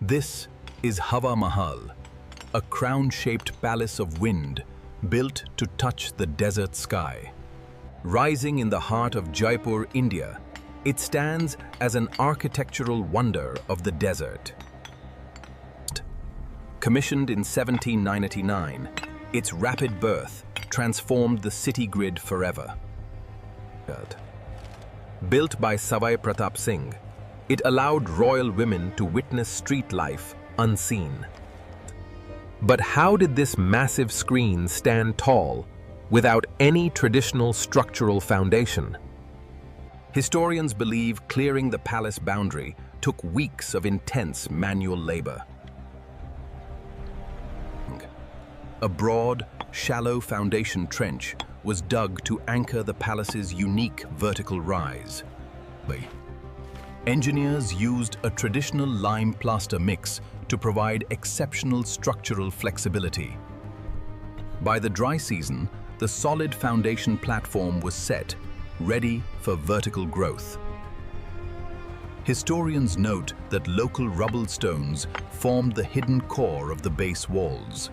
This is Hawa Mahal, a crown-shaped palace of wind built to touch the desert sky. Rising in the heart of Jaipur, India, it stands as an architectural wonder of the desert. Commissioned in 1799, its rapid birth transformed the city grid forever. Built by Sawai Pratap Singh, it allowed royal women to witness street life unseen. But how did this massive screen stand tall without any traditional structural foundation? Historians believe clearing the palace boundary took weeks of intense manual labor. A broad, shallow foundation trench was dug to anchor the palace's unique vertical rise. Engineers used a traditional lime plaster mix to provide exceptional structural flexibility. By the dry season, the solid foundation platform was set, ready for vertical growth. Historians note that local rubble stones formed the hidden core of the base walls.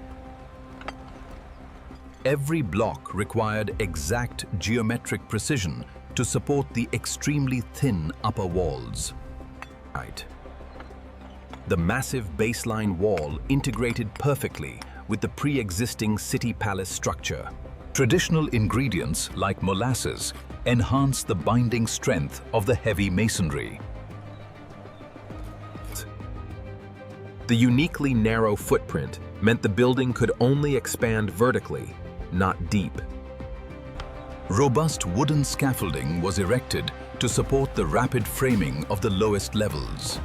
Every block required exact geometric precision to support the extremely thin upper walls. The massive baseline wall integrated perfectly with the pre-existing city palace structure. Traditional ingredients like molasses enhanced the binding strength of the heavy masonry. The uniquely narrow footprint meant the building could only expand vertically, not deep. Robust wooden scaffolding was erected to support the rapid framing of the lowest levels.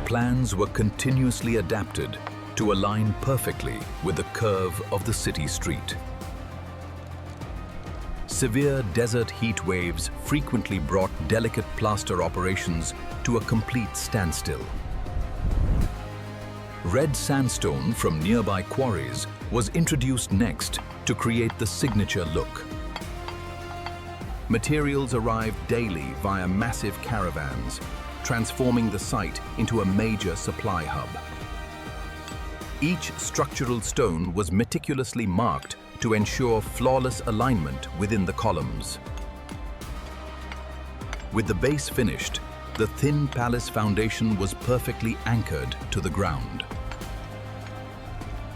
Plans were continuously adapted to align perfectly with the curve of the city street. Severe desert heat waves frequently brought delicate plaster operations to a complete standstill. Red sandstone from nearby quarries was introduced next to create the signature look. Materials arrived daily via massive caravans, transforming the site into a major supply hub. Each structural stone was meticulously marked to ensure flawless alignment within the columns. With the base finished, the thin palace foundation was perfectly anchored to the ground.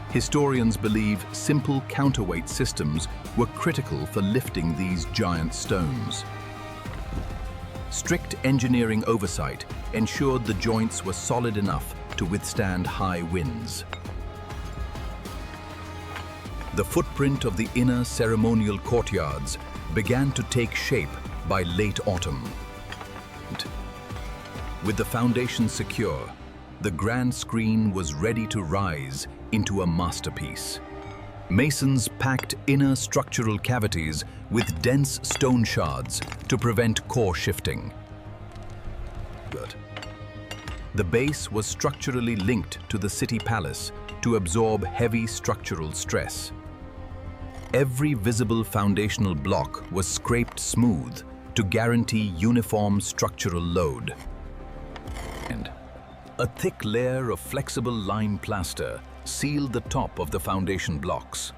Historians believe simple counterweight systems were critical for lifting these giant stones. Strict engineering oversight ensured the joints were solid enough to withstand high winds. The footprint of the inner ceremonial courtyards began to take shape by late autumn. With the foundation secure, the grand screen was ready to rise into a masterpiece. Masons packed inner structural cavities with dense stone shards to prevent core shifting. The base was structurally linked to the city palace to absorb heavy structural stress. Every visible foundational block was scraped smooth to guarantee uniform structural load. And a thick layer of flexible lime plaster sealed the top of the foundation blocks.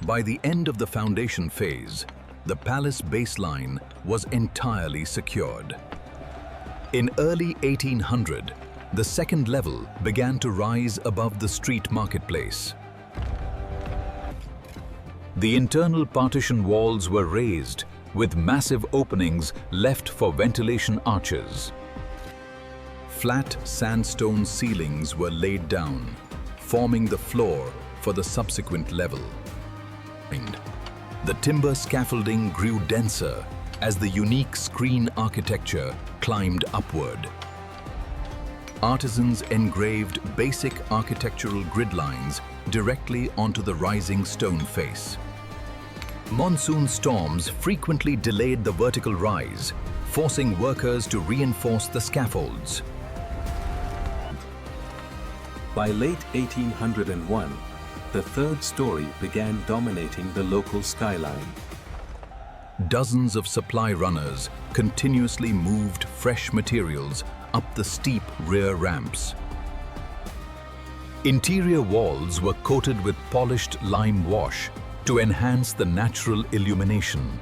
By the end of the foundation phase, the palace baseline was entirely secured. In early 1800, the second level began to rise above the street marketplace. The internal partition walls were raised, with massive openings left for ventilation arches. Flat sandstone ceilings were laid down, forming the floor for the subsequent level. The timber scaffolding grew denser as the unique screen architecture climbed upward. Artisans engraved basic architectural grid lines directly onto the rising stone face. Monsoon storms frequently delayed the vertical rise, forcing workers to reinforce the scaffolds. By late 1801, the third story began dominating the local skyline. dozens of supply runners continuously moved fresh materials up the steep rear ramps. Interior walls were coated with polished lime wash to enhance the natural illumination.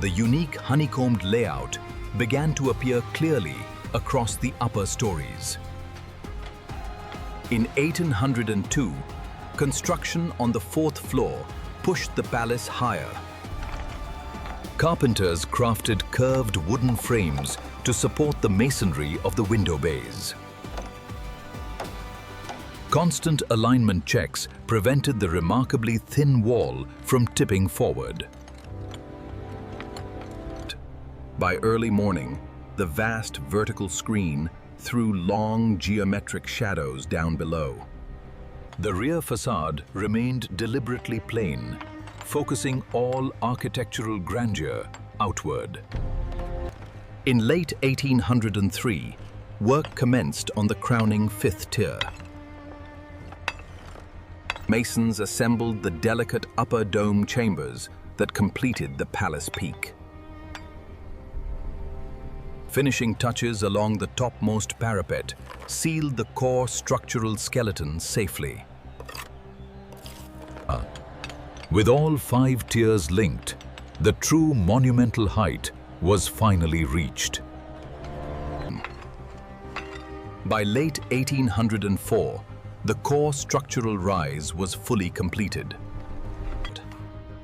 The unique honeycombed layout began to appear clearly across the upper stories. In 1802, construction on the fourth floor pushed the palace higher. Carpenters crafted curved wooden frames to support the masonry of the window bays. Constant alignment checks prevented the remarkably thin wall from tipping forward. By early morning, the vast vertical screen threw long geometric shadows down below. The rear facade remained deliberately plain, focusing all architectural grandeur outward. In late 1803, work commenced on the crowning fifth tier. Masons assembled the delicate upper dome chambers that completed the palace peak. Finishing touches along the topmost parapet sealed the core structural skeleton safely. With all 5 tiers linked, the true monumental height was finally reached. By late 1804, the core structural rise was fully completed.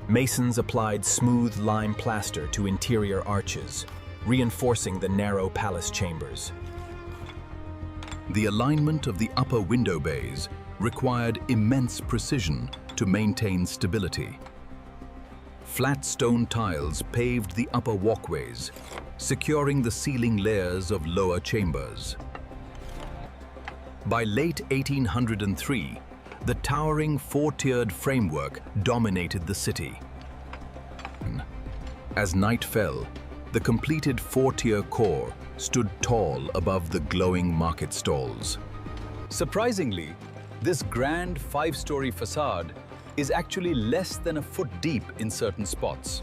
Masons applied smooth lime plaster to interior arches, reinforcing the narrow palace chambers. The alignment of the upper window bays required immense precision to maintain stability. Flat stone tiles paved the upper walkways, securing the ceiling layers of lower chambers. By late 1803, the towering 4-tiered framework dominated the city. As night fell, the completed 4-tier core stood tall above the glowing market stalls. Surprisingly, this grand 5-story facade is actually less than a foot deep in certain spots.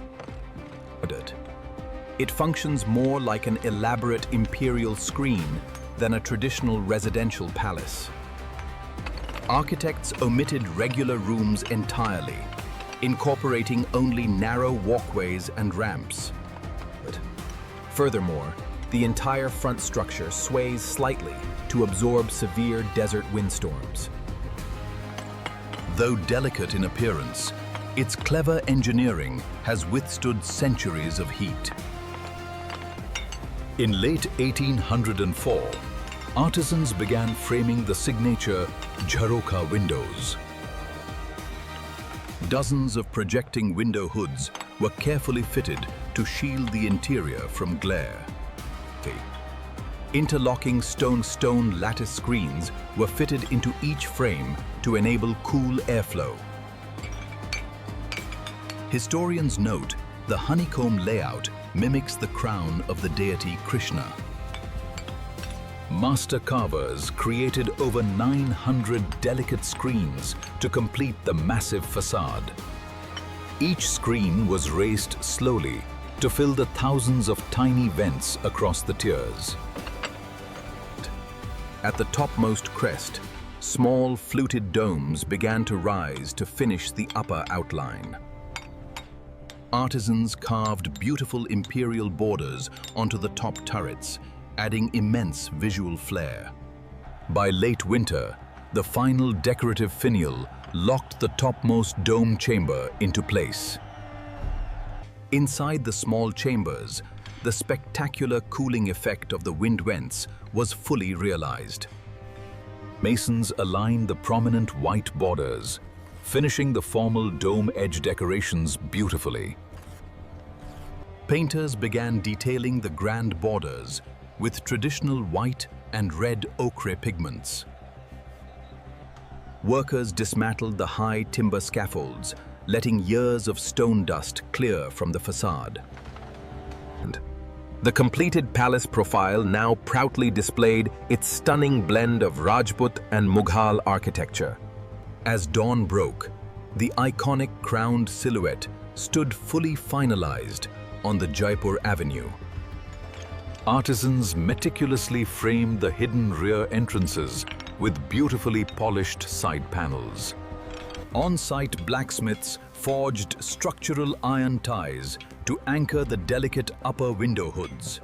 It functions more like an elaborate imperial screen than a traditional residential palace. Architects omitted regular rooms entirely, incorporating only narrow walkways and ramps. Furthermore, the entire front structure sways slightly to absorb severe desert windstorms. Though delicate in appearance, its clever engineering has withstood centuries of heat. In late 1804, artisans began framing the signature jharokha windows. Dozens of projecting window hoods were carefully fitted to shield the interior from glare. Interlocking stone lattice screens were fitted into each frame to enable cool airflow. Historians note the honeycomb layout mimics the crown of the deity Krishna. Master carvers created over 900 delicate screens to complete the massive facade. Each screen was raised slowly to fill the thousands of tiny vents across the tiers. At the topmost crest, small fluted domes began to rise to finish the upper outline. Artisans carved beautiful imperial borders onto the top turrets, adding immense visual flair. By late winter, the final decorative finial locked the topmost dome chamber into place. Inside the small chambers, the spectacular cooling effect of the wind vents was fully realized. Masons aligned the prominent white borders, finishing the formal dome edge decorations beautifully. Painters began detailing the grand borders with traditional white and red ochre pigments. Workers dismantled the high timber scaffolds, letting years of stone dust clear from the facade. The completed palace profile now proudly displayed its stunning blend of Rajput and Mughal architecture. As dawn broke, the iconic crowned silhouette stood fully finalized on the Jaipur Avenue. Artisans meticulously framed the hidden rear entrances with beautifully polished side panels. On-site blacksmiths forged structural iron ties to anchor the delicate upper window hoods.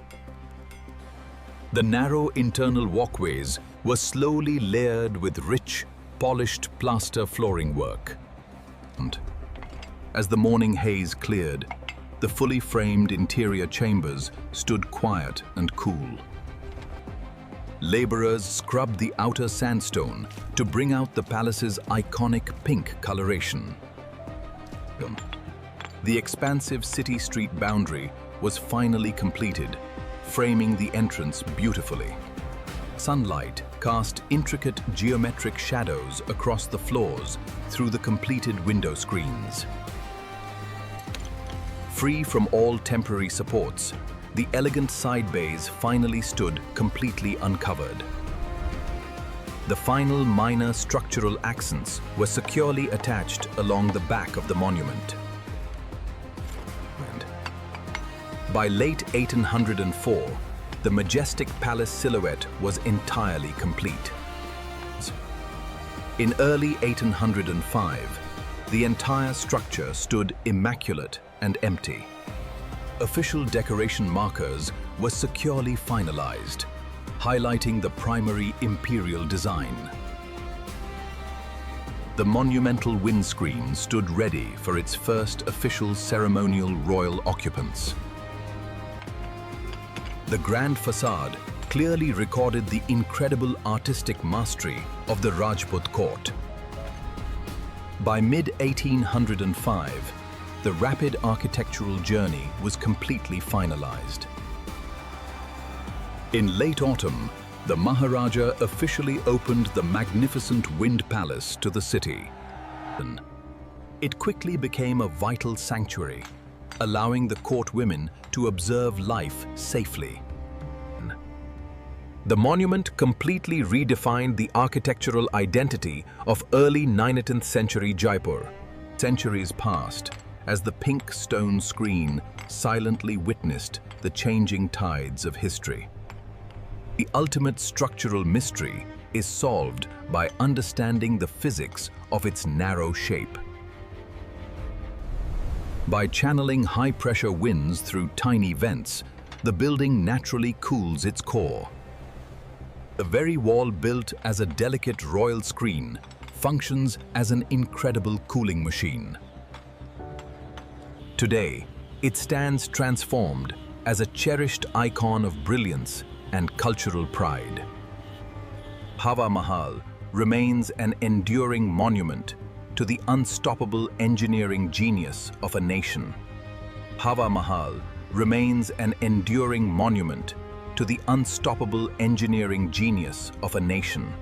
The narrow internal walkways were slowly layered with rich, polished plaster flooring work. And as the morning haze cleared, the fully framed interior chambers stood quiet and cool. Laborers scrubbed the outer sandstone to bring out the palace's iconic pink coloration. The expansive city street boundary was finally completed, framing the entrance beautifully. Sunlight cast intricate geometric shadows across the floors through the completed window screens. Free from all temporary supports, the elegant side bays finally stood completely uncovered. The final minor structural accents were securely attached along the back of the monument. By late 1804, the majestic palace silhouette was entirely complete. In early 1805, the entire structure stood immaculate and empty. Official decoration markers were securely finalized, highlighting the primary imperial design. The monumental windscreen stood ready for its first official ceremonial royal occupants. The grand facade clearly recorded the incredible artistic mastery of the Rajput court. By mid-1805, the rapid architectural journey was completely finalized. In late autumn, the Maharaja officially opened the magnificent Wind Palace to the city. It quickly became a vital sanctuary, allowing the court women to observe life safely. The monument completely redefined the architectural identity of early 19th century Jaipur. Centuries passed as the pink stone screen silently witnessed the changing tides of history. The ultimate structural mystery is solved by understanding the physics of its narrow shape. By channeling high-pressure winds through tiny vents, the building naturally cools its core. The very wall, built as a delicate royal screen, functions as an incredible cooling machine. Today, it stands transformed as a cherished icon of brilliance and cultural pride. Hawa Mahal remains an enduring monument to the unstoppable engineering genius of a nation. Hawa Mahal remains an enduring monument to the unstoppable engineering genius of a nation.